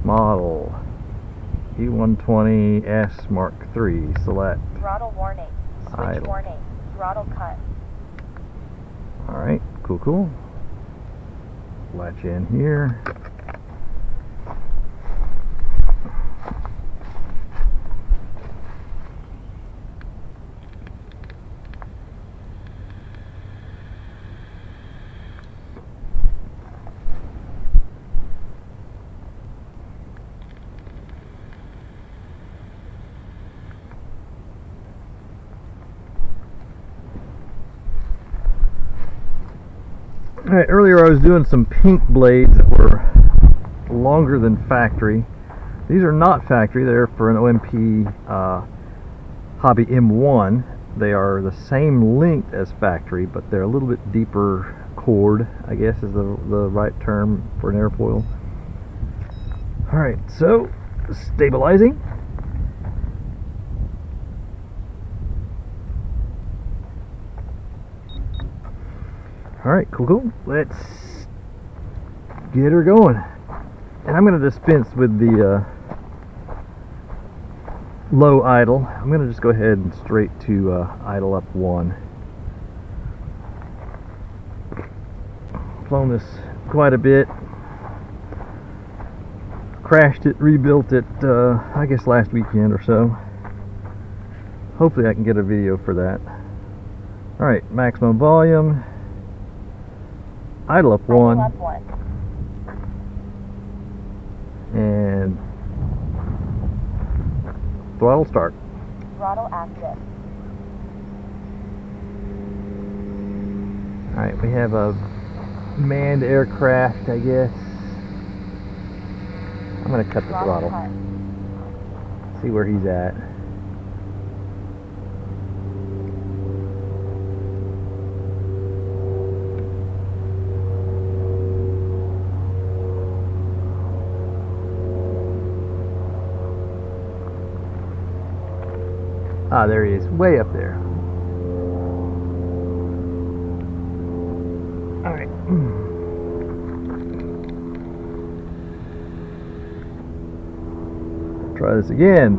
model E120s Mark III. Select. Throttle warning. Switch idle. warning. Throttle cut. Alright, cool. Latch in here. Alright, earlier I was doing some pink blades that were longer than factory. These are not factory, they're for an OMP Hobby M1. They are the same length as factory, but they're a little bit deeper chord, I guess is the right term for an airfoil. Alright, so stabilizing. Alright, cool. Let's get her going. And I'm going to dispense with the low idle. I'm going to just go ahead and straight to idle up 1. Flown this quite a bit. Crashed it, rebuilt it, I guess last weekend or so. Hopefully I can get a video for that. Alright, maximum volume. Idle up 1. Idle up 1. And throttle start. Throttle active. Alright, we have a manned aircraft, I guess. I'm going to cut the throttle. Cut. See where he's at. Ah, there he is, way up there. Alright. Try this again.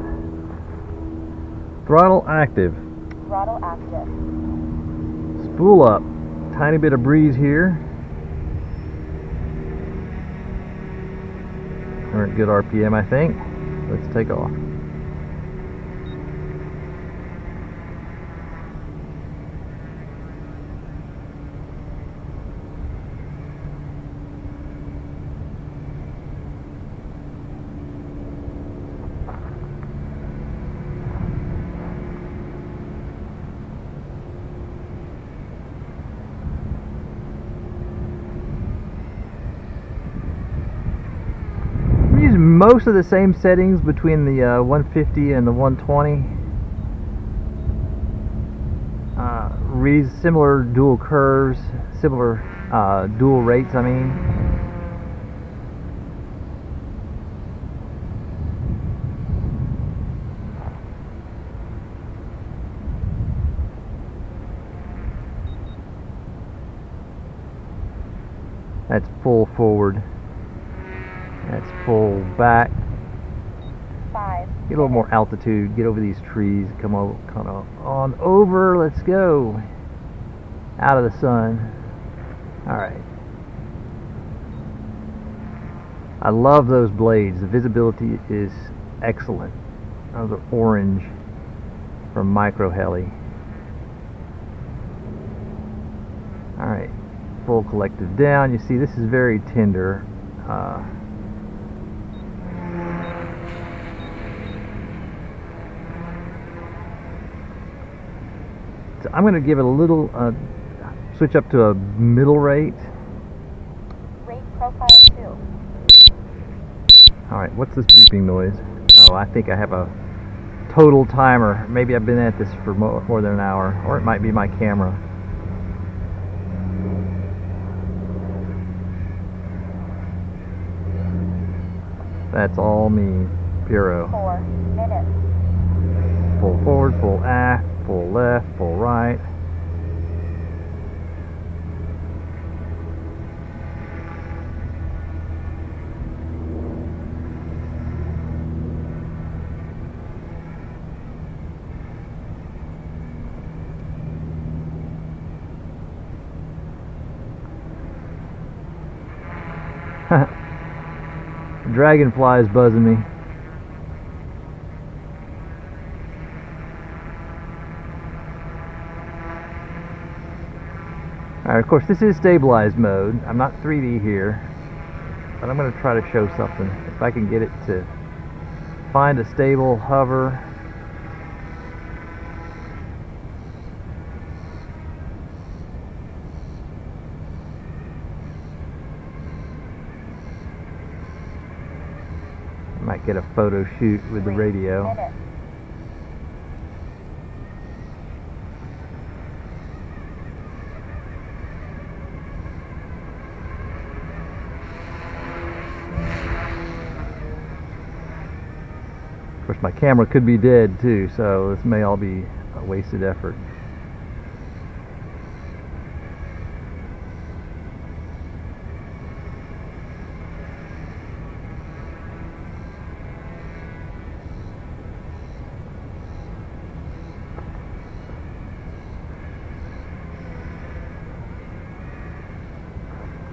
Throttle active. Throttle active. Spool up. Tiny bit of breeze here. Alright, good RPM, I think. Let's take off. Most of the same settings between the 150 and the 120. Reads similar dual curves, similar dual rates, I mean. That's full forward. That's full back. 5. Get a little more altitude. Get over these trees. Come on over. Let's go. Out of the sun. Alright. I love those blades. The visibility is excellent. Those are orange from Micro Heli. Alright. Full collective down. You see this is very tender. So I'm going to give it a little switch up to a middle rate. Rate profile 2. Alright, what's this beeping noise? Oh, I think I have a total timer. Maybe I've been at this for more than an hour, or it might be my camera. That's all me, Puro. 4 minutes. Full forward, full aft, full left, full right. Dragonfly is buzzing me. Alright, of course this is stabilized mode. I'm not 3D here, but I'm going to try to show something. If I can get it to find a stable hover. Might get a photo shoot with the radio. Of course, my camera could be dead too, so this may all be a wasted effort.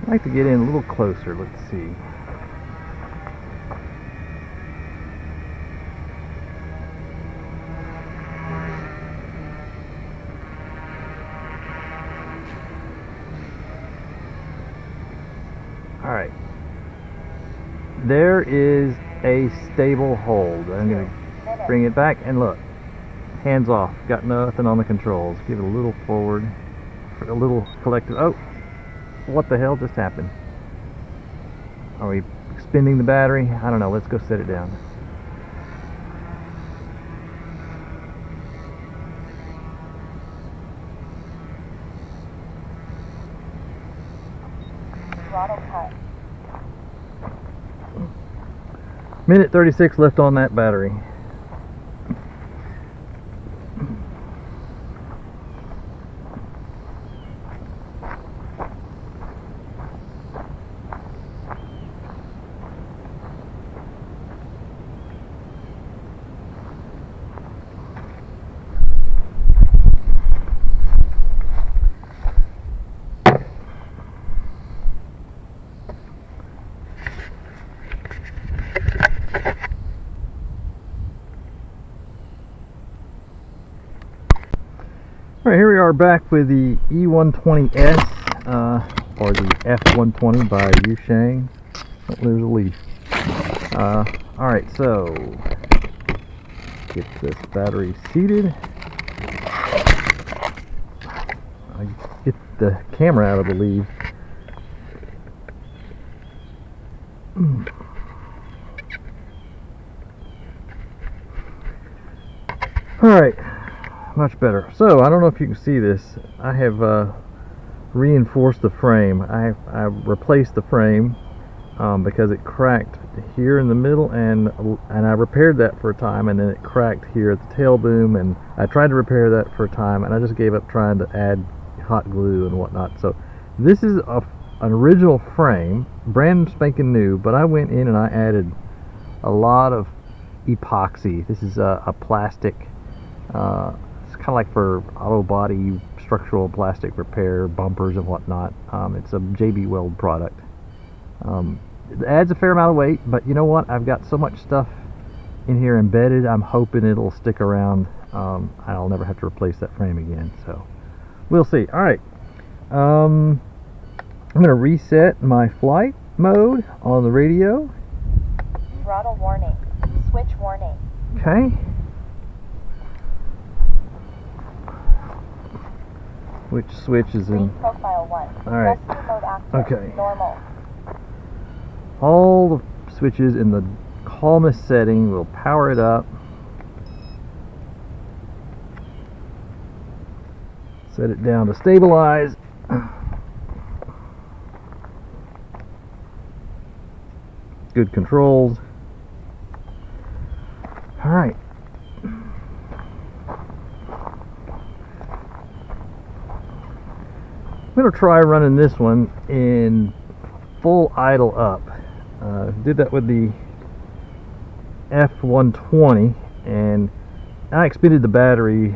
I'd like to get in a little closer. Let's see. Alright. There is a stable hold. I'm going to bring it back and look. Hands off. Got nothing on the controls. Give it a little forward. For a little collective. Oh! What the hell just happened? Are we spinning the battery? I don't know. Let's go set it down. Throttle cut. Minute 36 left on that battery. Alright, here we are back with the E120s, or the F120 by YuXiang. Oh, there's a leaf. Alright, so get this battery seated. I get the camera out of the leaf. Alright. Much better. So I don't know if you can see this. I have reinforced the frame. I replaced the frame because it cracked here in the middle, and I repaired that for a time, and then it cracked here at the tail boom, and I tried to repair that for a time, and I just gave up trying to add hot glue and whatnot. So this is an original frame, brand spanking new, but I went in and I added a lot of epoxy. This is a plastic. Kind of like for auto body structural plastic repair, bumpers and whatnot. It's a JB Weld product. It adds a fair amount of weight, but you know what? I've got so much stuff in here embedded, I'm hoping it'll stick around. I'll never have to replace that frame again, so we'll see. Alright, I'm going to reset my flight mode on the radio. Throttle warning. Switch warning. Okay. Which switch is in? Read profile 1. Alright. Rescue mode active. Okay. Normal. All the switches in the calmest setting will power it up. Set it down to stabilize. Good controls. Alright. I'm going to try running this one in full idle up. Did that with the F120, and I expended the battery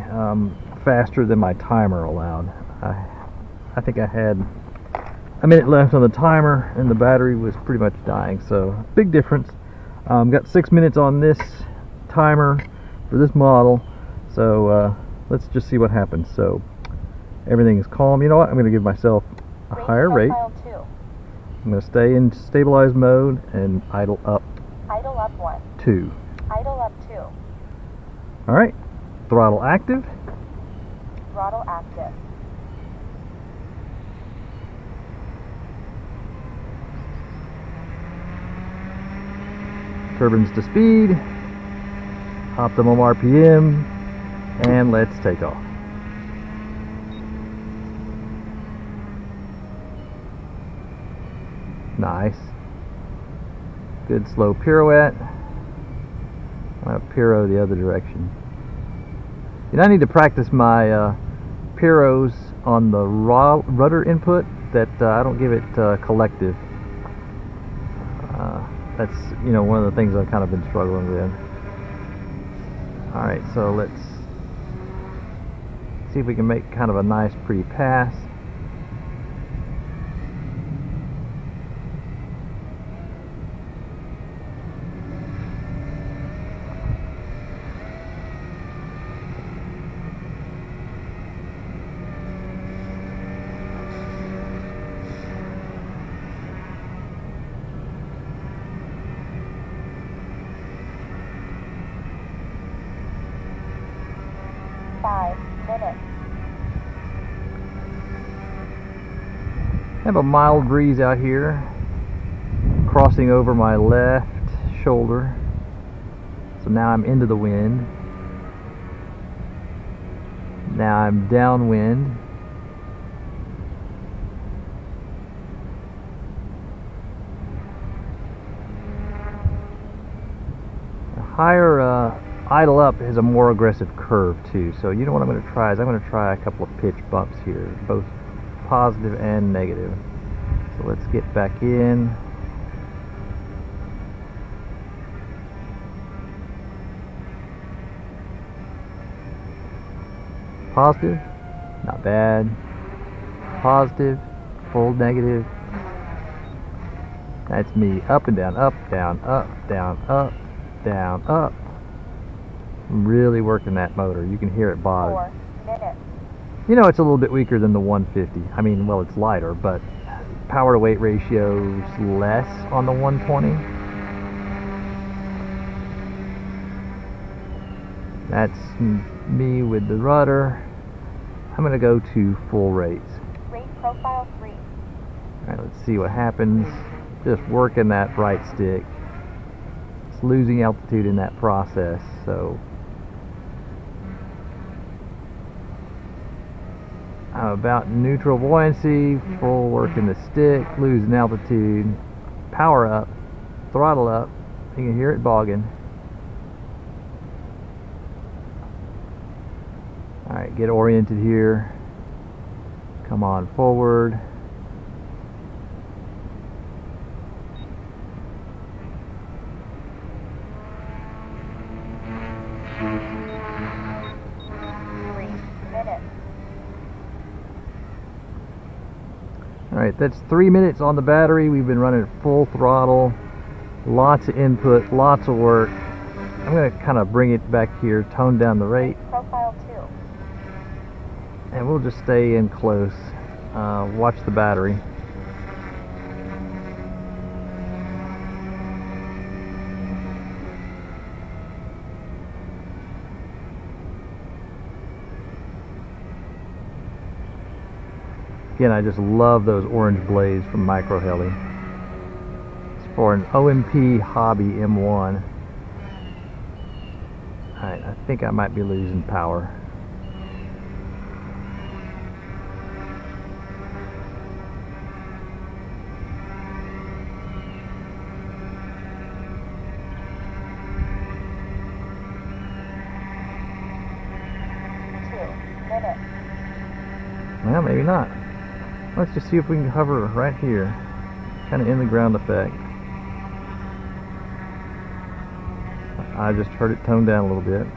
faster than my timer allowed. I think I had a minute left on the timer, and the battery was pretty much dying. So big difference. Got 6 minutes on this timer for this model. So let's just see what happens. So everything is calm. You know what? I'm going to give myself a higher rate. I'm going to stay in stabilized mode and idle up. Idle up 1. 2. Idle up 2. Alright. Throttle active. Throttle active. Turbines to speed. Optimum RPM. And let's take off. Nice. Good slow pirouette. I'm going to piro the other direction. And I need to practice my piros on the raw rudder input, that I don't give it collective. That's, you know, one of the things I've kind of been struggling with. Alright, so let's see if we can make kind of a nice pretty pass. I have a mild breeze out here, crossing over my left shoulder. So now I'm into the wind. Now I'm downwind. A higher idle up has a more aggressive curve too. So you know what I'm going to try is I'm going to try a couple of pitch bumps here, both positive and negative. So let's get back in. Positive, not bad. Positive, full negative. That's me. Up and down, up, down, up, down, up, down, up. I'm really working that motor. You can hear it bother. 4 minutes. You know, it's a little bit weaker than the 150. I mean, well, it's lighter, but power to weight ratio's less on the 120. That's me with the rudder. I'm going to go to full rates. Rate profile 3. Alright, let's see what happens. Just working that right stick. It's losing altitude in that process, so I'm about neutral buoyancy, full work in the stick, losing altitude, power up, throttle up. You can hear it bogging. Alright, get oriented here. Come on forward. Alright, that's 3 minutes on the battery. We've been running at full throttle. Lots of input, lots of work. I'm going to kind of bring it back here, tone down the rate. Profile 2. And we'll just stay in close. Watch the battery. Again, I just love those orange blades from Micro Heli. It's for an OMP Hobby M1. Alright, I think I might be losing power. Well, maybe not. Let's just see if we can hover right here, kind of in the ground effect. I just heard it tone down a little bit.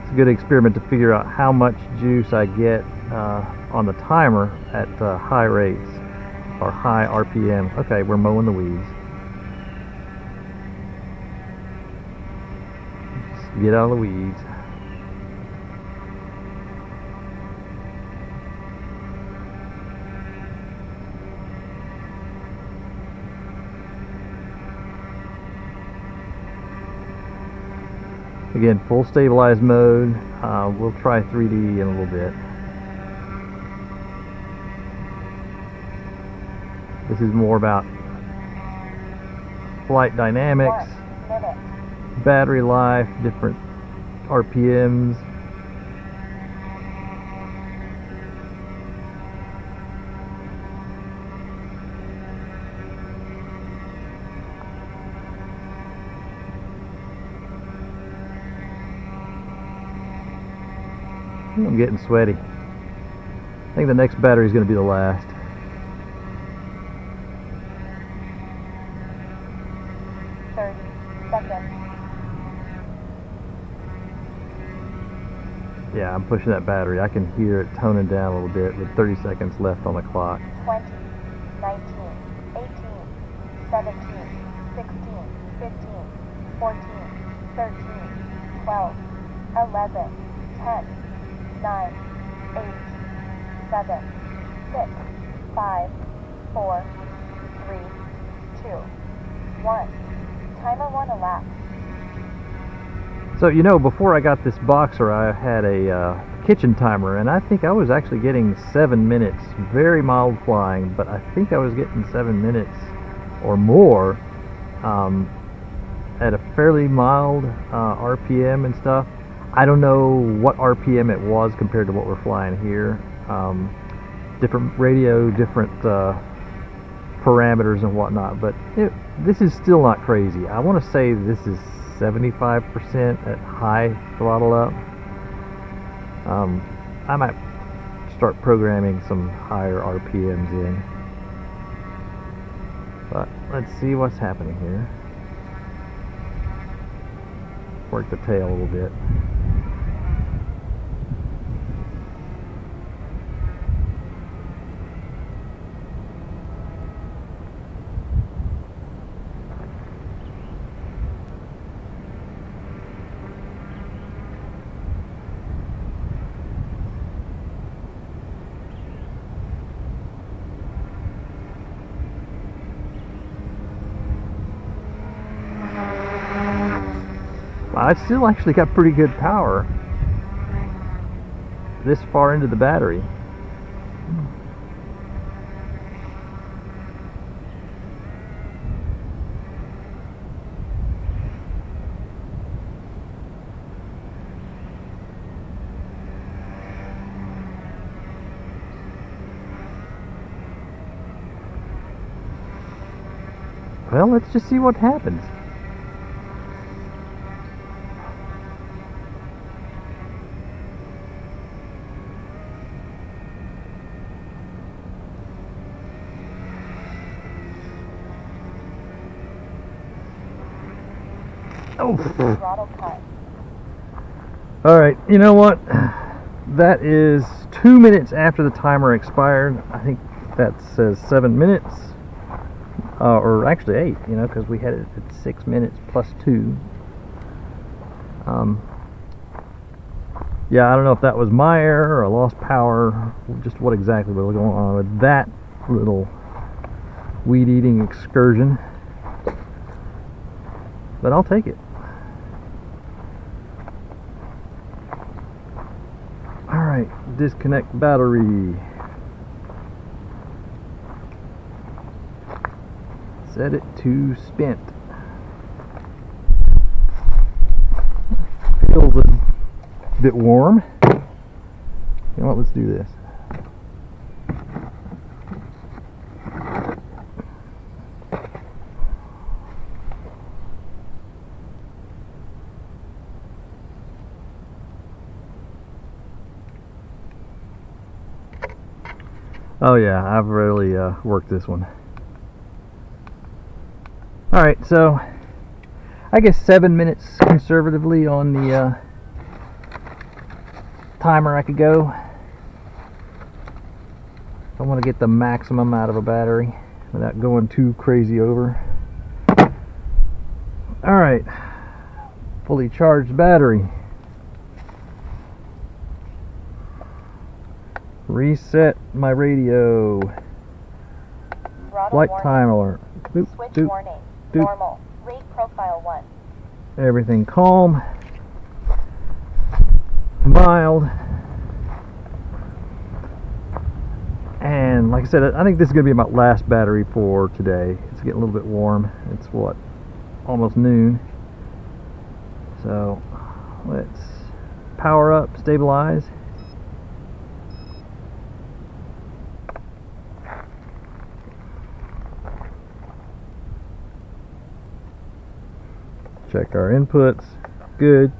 It's good experiment to figure out how much juice I get on the timer at high rates or high RPM. Okay, we're mowing the weeds. Just get out of the weeds. Again, full stabilized mode. We'll try 3D in a little bit. This is more about flight dynamics, 1 minute. battery life, different RPMs. I'm getting sweaty. I think the next battery is going to be the last. Yeah, I'm pushing that battery. I can hear it toning down a little bit with 30 seconds left on the clock. 20, 19, 18, 17, 16, 15, 14, 13, 12, 11, 10, 9, 8, 7, 6, 5, 4, 3, 2, 1. Timer 1 elapsed. So, you know, before I got this boxer, I had a kitchen timer, and I think I was actually getting 7 minutes. Very mild flying, but I think I was getting 7 minutes or more at a fairly mild RPM and stuff. I don't know what RPM it was compared to what we're flying here. Different radio, different parameters and whatnot, but this is still not crazy. I want to say this is 75% at high throttle up. I might start programming some higher RPMs in, but let's see what's happening here. Work the tail a little bit. I still actually got pretty good power this far into the battery. Well, let's just see what happens. Oh. Throttle cut. Alright, you know what? That is 2 minutes after the timer expired. I think that says 7 minutes. Or actually 8, you know, because we had it at 6 minutes plus 2. Yeah, I don't know if that was my error or lost power, just what exactly was going on with that little weed-eating excursion. But I'll take it. Alright, disconnect battery. Set it to spent. Feels a bit warm. You know what, let's do this. Oh yeah, I've really worked this one. Alright, so I guess 7 minutes conservatively on the timer I could go. I want to get the maximum out of a battery without going too crazy over. Alright, fully charged battery. Reset my radio. Throttle Flight warning. time alert. Doop, Switch doop, warning. doop. Normal. Rate profile 1. Everything calm. Mild. And like I said, I think this is going to be my last battery for today. It's getting a little bit warm. It's what? Almost noon. So let's power up, stabilize. Check our inputs. Good.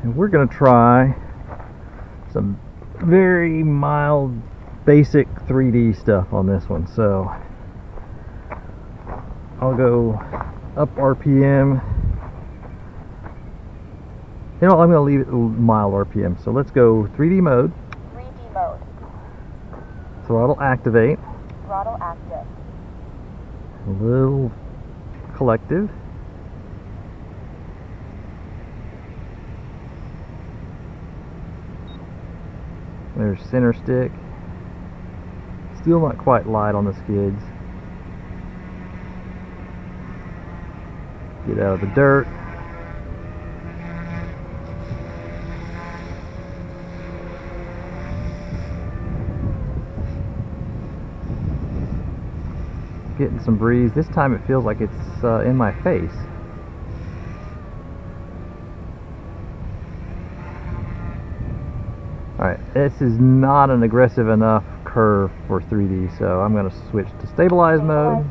And we're going to try some very mild, basic 3D stuff on this one. So I'll go up RPM. You know, I'm going to leave it mild RPM. So let's go 3D mode. 3D mode. Throttle activate. Throttle active. A little collective. There's center stick. Still not quite light on the skids. Get out of the dirt. Getting some breeze. This time it feels like it's in my face. Alright, this is not an aggressive enough curve for 3D, so I'm going to switch to stabilize mode.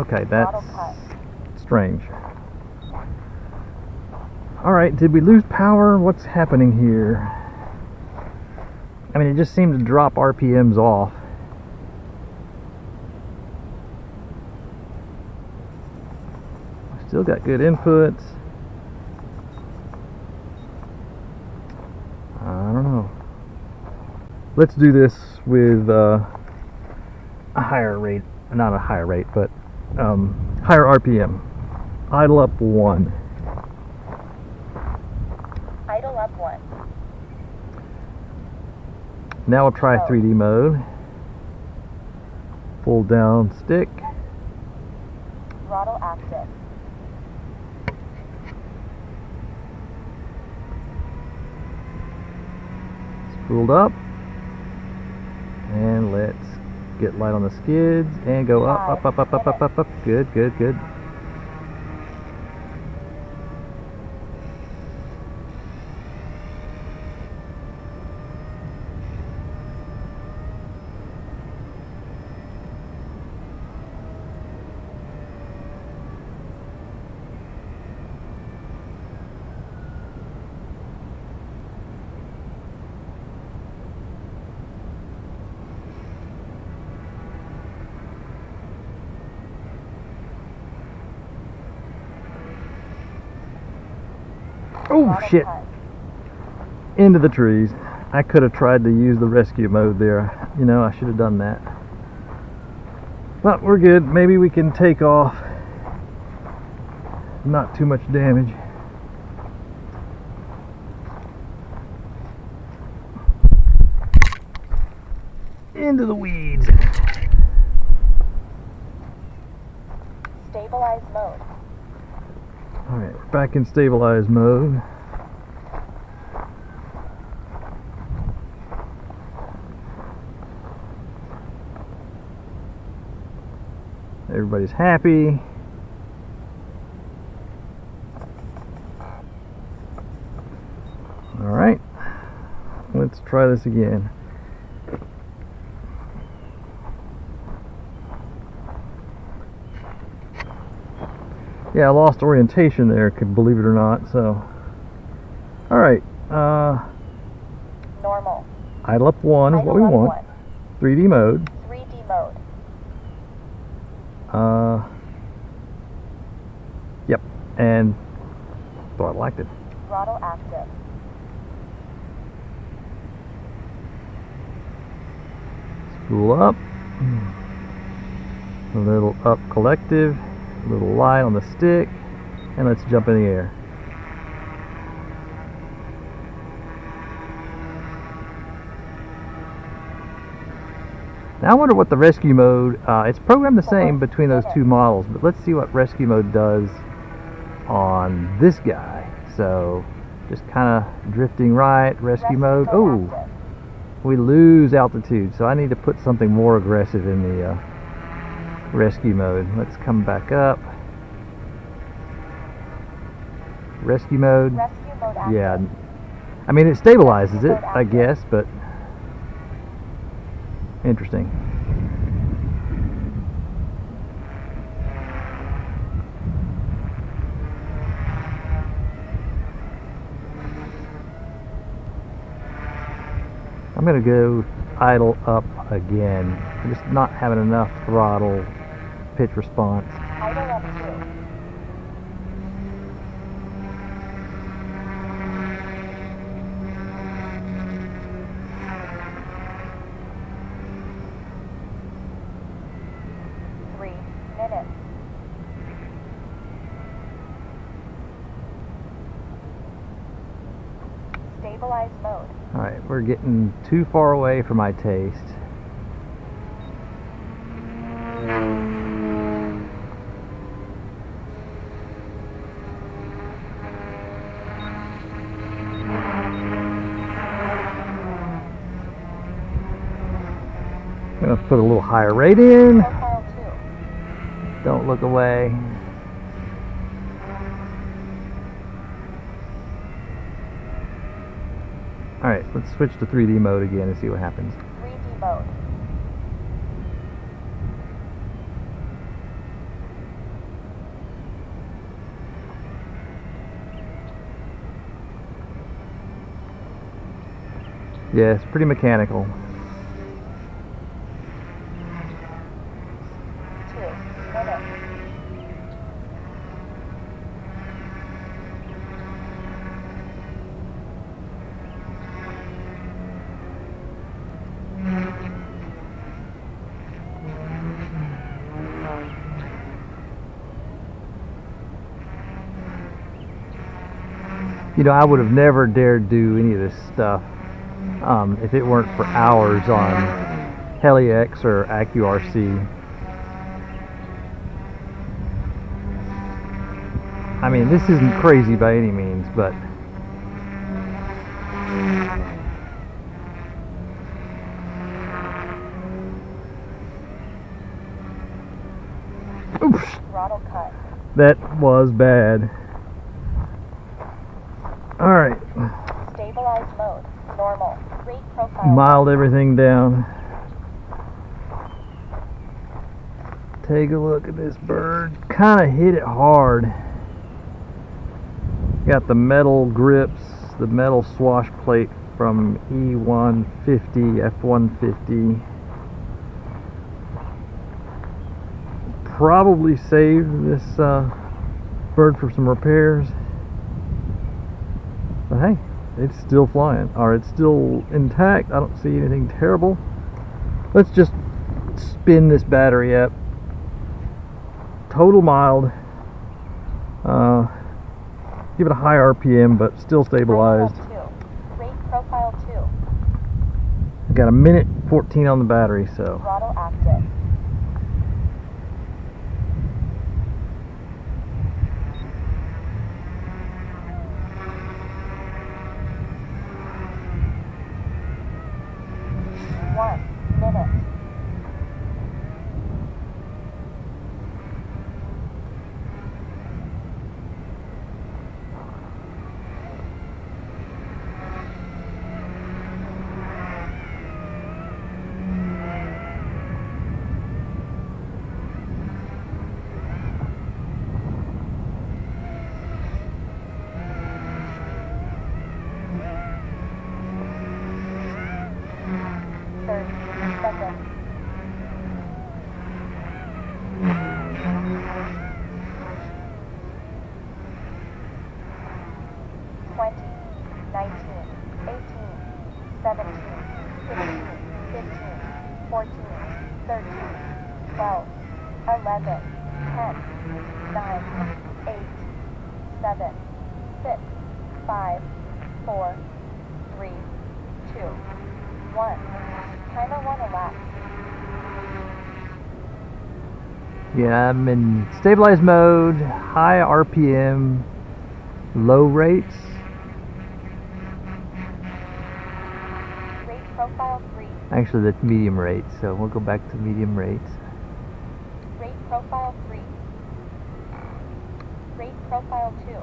Okay, that's strange. Alright, did we lose power? What's happening here? I mean, it just seemed to drop RPMs off. Still got good inputs. I don't know. Let's do this with a higher rate. Not a higher rate, but higher RPM. Idle up 1. Idle up 1. Now we'll try 3D mode. Pull down stick. Throttle active. Spooled up. And let's get light on the skids and go up, up, up, up, up, up, up, up. Good, good, good. Oh shit! Into the trees. I could have tried to use the rescue mode there. You know, I should have done that. But we're good. Maybe we can take off. Not too much damage. Into the weeds. Stabilize mode. Alright, we're back in stabilize mode. Everybody's happy. Alright, let's try this again. Yeah, I lost orientation there, believe it or not, so. Alright, Normal. idle up 1 is what we want. 3D mode. 3D mode. Yep, and thought I liked it. Throttle active. Spool up. A little up collective, a little light on the stick, and let's jump in the air. Now I wonder what the rescue mode, it's programmed the same between those two models, but let's see what rescue mode does on this guy. So just kind of drifting right, rescue mode. Oh, we lose altitude, so I need to put something more aggressive in the rescue mode. Let's come back up. Rescue mode. Rescue mode active. Yeah, I mean it stabilizes it, I guess, but interesting. I'm gonna go idle up again. I'm just not having enough throttle pitch response. Idle up 2. Stabilize mode. Alright, we're getting too far away for my taste. I'm gonna put a little higher rate in. Profile 2. Don't look away. Alright, let's switch to 3D mode again and see what happens. 3D mode. Yeah, it's pretty mechanical. 2 minutes. You know, I would have never dared do any of this stuff if it weren't for hours on Heli-X or AccuRC. I mean, this isn't crazy by any means, but oof, Throttle cut. that was bad. Alright, Stabilize mode. Normal. Rate profile. mild everything down. Take a look at this bird. Kind of hit it hard. Got the metal grips, the metal swash plate from E120 F150. Probably saved this bird for some repairs. But hey, it's still flying, or it's still intact. I don't see anything terrible. Let's just spin this battery up. Total mild. Give it a high RPM, but still stabilized. Profile 2. Rate profile 2. I got a minute 14 on the battery, so. Throttle active. Minute. 11, 10, 9, 8, 7, 6, 5, 4, 3, 2, 1. Timer 1 elapsed. Yeah, I'm in stabilized mode, high RPM, low rates. Rate profile 3. Actually, that's medium rates, so we'll go back to medium rates. Rate profile 3. Rate profile 2.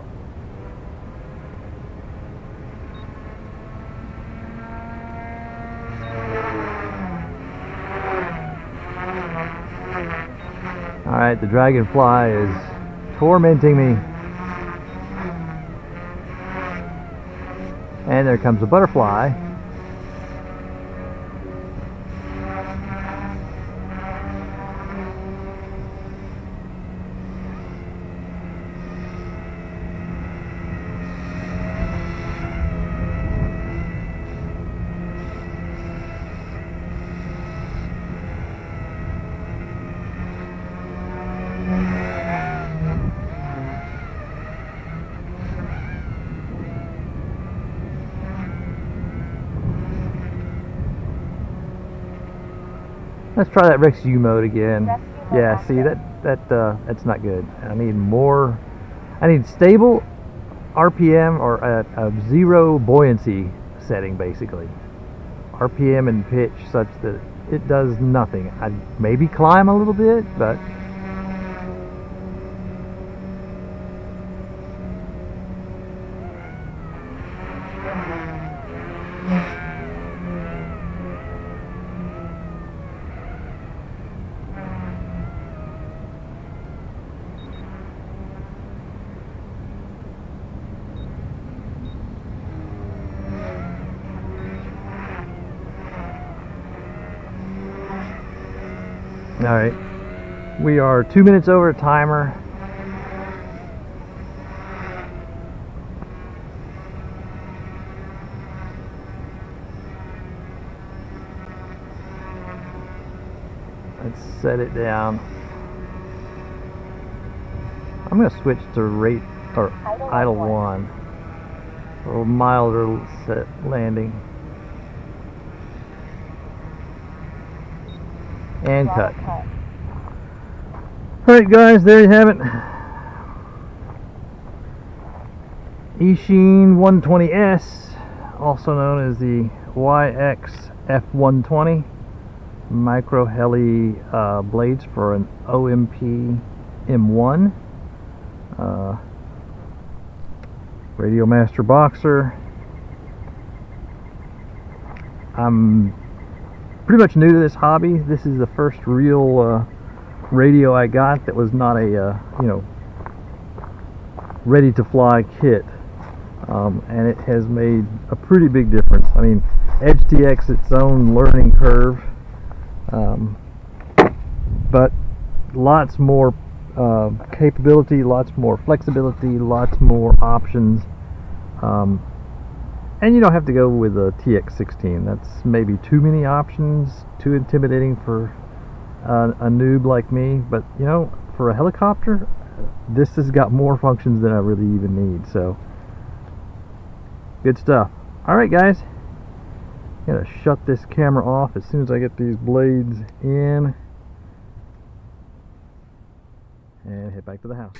Alright, the dragonfly is tormenting me. And there comes a butterfly. Let's try that Rex U mode again. Yeah, see that's not good. I need more. I need stable RPM or a zero buoyancy setting, basically. RPM and pitch such that it does nothing. I'd maybe climb a little bit, but alright, we are 2 minutes over timer. Let's set it down. I'm going to switch to rate or idle 1. A little milder set landing. And cut. Alright guys, there you have it. Eachine E120s, also known as the YuXaang F120 micro heli blades for an OMP M1. RadioMaster boxer. I'm pretty much new to this hobby. This is the first real radio I got that was not a ready to fly kit, and it has made a pretty big difference. I mean, EdgeTX its own learning curve, but lots more capability, lots more flexibility, lots more options, and you don't have to go with a TX16. That's maybe too many options, too intimidating for a noob like me. But you know, for a helicopter, this has got more functions than I really even need. So good stuff. Alright guys, I'm gonna shut this camera off as soon as I get these blades in and head back to the house.